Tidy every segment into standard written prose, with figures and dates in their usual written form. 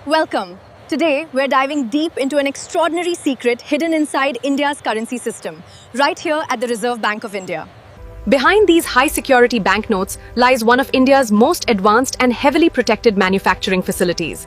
Welcome. Today, we're diving deep into an extraordinary secret hidden inside India's currency system, right here at the Reserve Bank of India. Behind these high-security banknotes lies one of India's most advanced and heavily protected manufacturing facilities.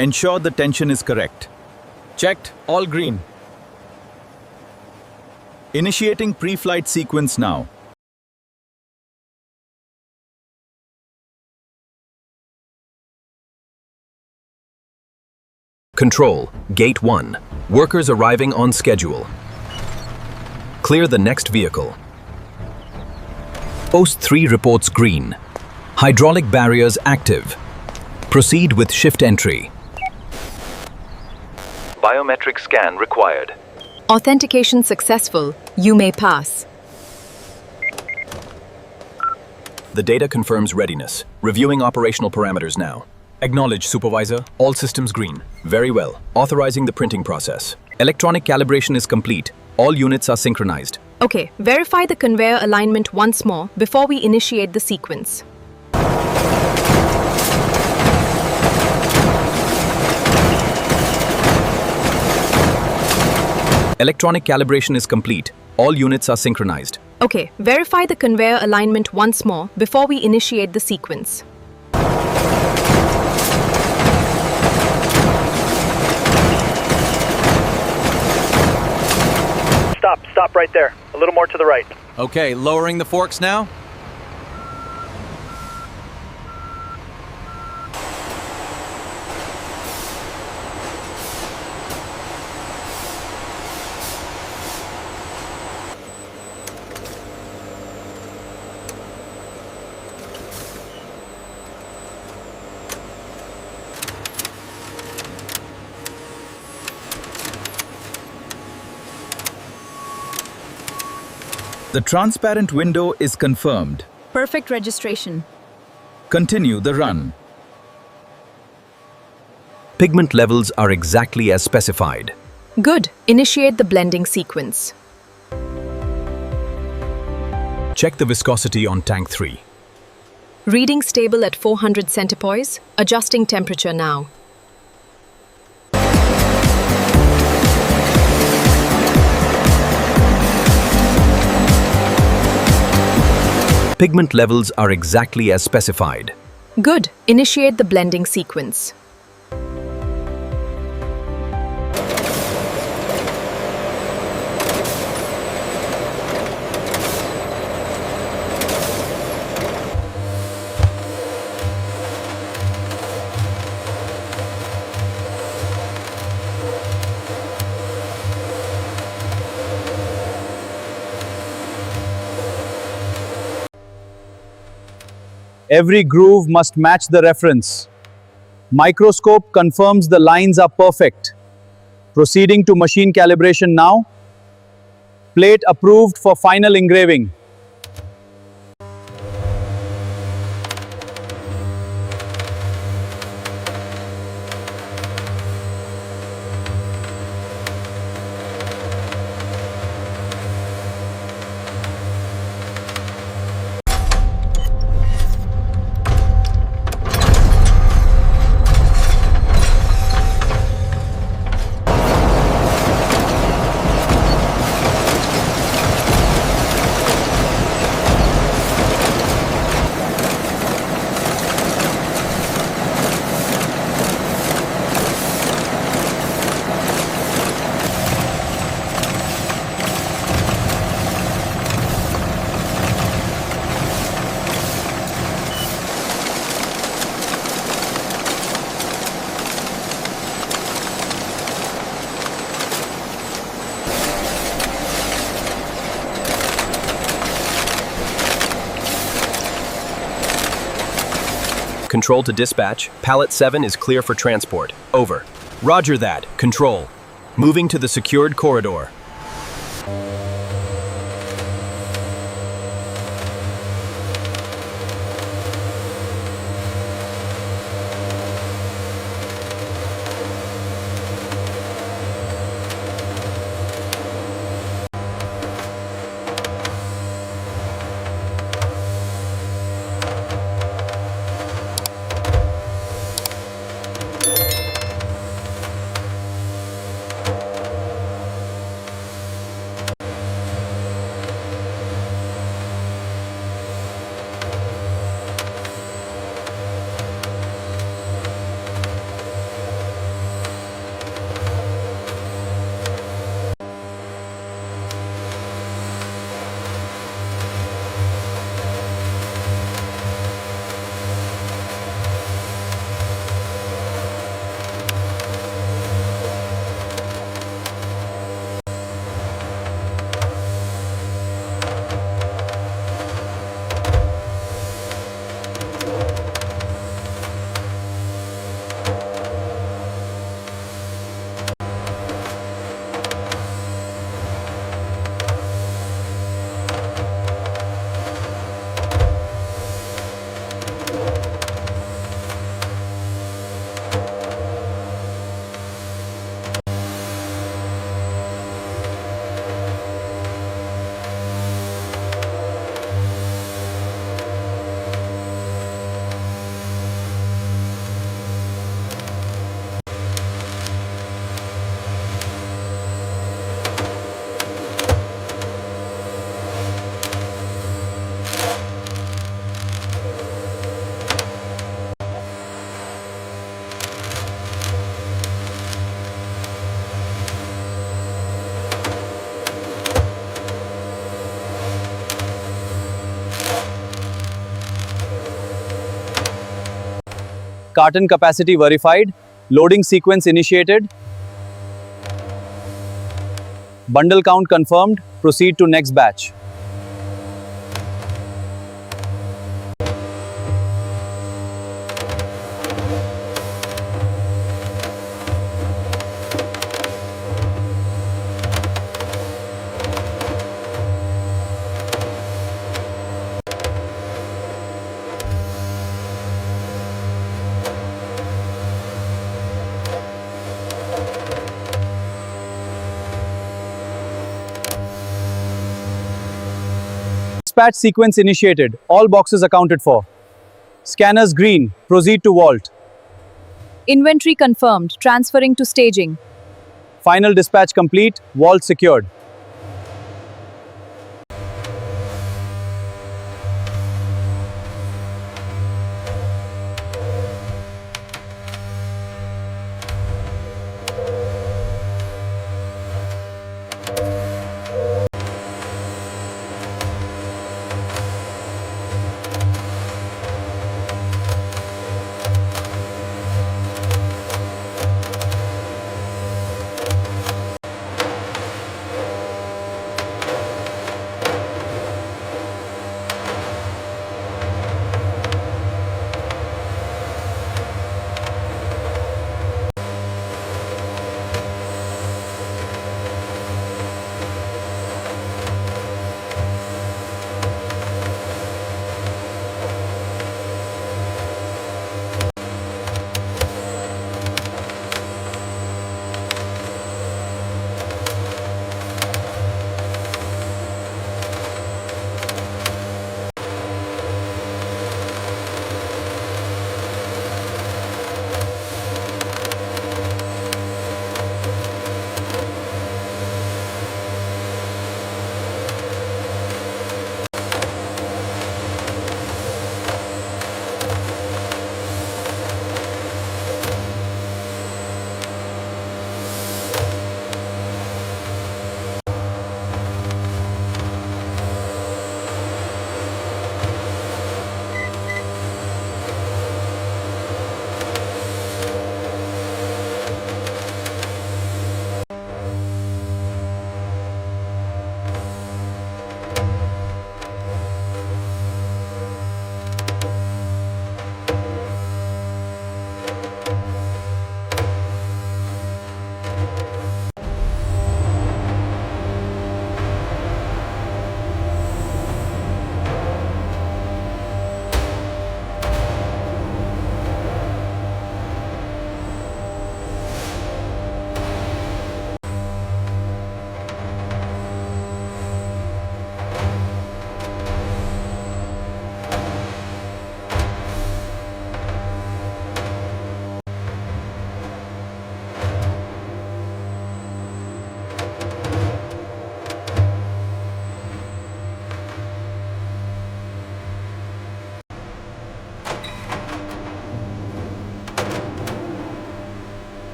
Ensure the tension is correct. Checked, all green. Initiating pre-flight sequence now. Control, Gate 1. Workers arriving on schedule. Clear the next vehicle. Post 3 reports green. Hydraulic barriers active. Proceed with shift entry. Biometric scan required. Authentication successful. You may pass. The data confirms readiness. Reviewing operational parameters now. Acknowledge, Supervisor. All systems green. Very well. Authorizing the printing process. Electronic calibration is complete. All units are synchronized. Okay, verify the conveyor alignment once more before we initiate the sequence. Electronic calibration is complete. All units are synchronized. Okay, verify the conveyor alignment once more before we initiate the sequence. Stop right there. A little more to the right. Okay, lowering the forks now. The transparent window is confirmed. Perfect registration. Continue the run. Pigment levels are exactly as specified. Good. Initiate the blending sequence. Check the viscosity on tank 3. Reading stable at 400 centipoise. Adjusting temperature now. Pigment levels are exactly as specified. Good. Initiate the blending sequence. Every groove must match the reference. Microscope confirms the lines are perfect. Proceeding to machine calibration now. Plate approved for final engraving. Control to dispatch. Pallet 7 is clear for transport. Over. Roger that. Control. Moving to the secured corridor. Carton capacity verified. Loading sequence initiated. Bundle count confirmed. Proceed to next batch. Dispatch sequence initiated. All boxes accounted for. Scanners green. Proceed to vault. Inventory confirmed. Transferring to staging. Final dispatch complete. Vault secured.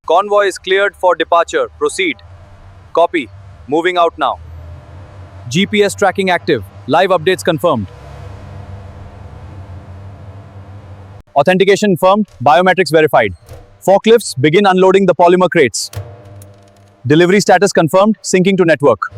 Convoy is cleared for departure. Proceed. Copy. Moving out now. GPS tracking active. Live updates confirmed. Authentication confirmed. Biometrics verified. Forklifts begin unloading the polymer crates. Delivery status confirmed. Syncing to network.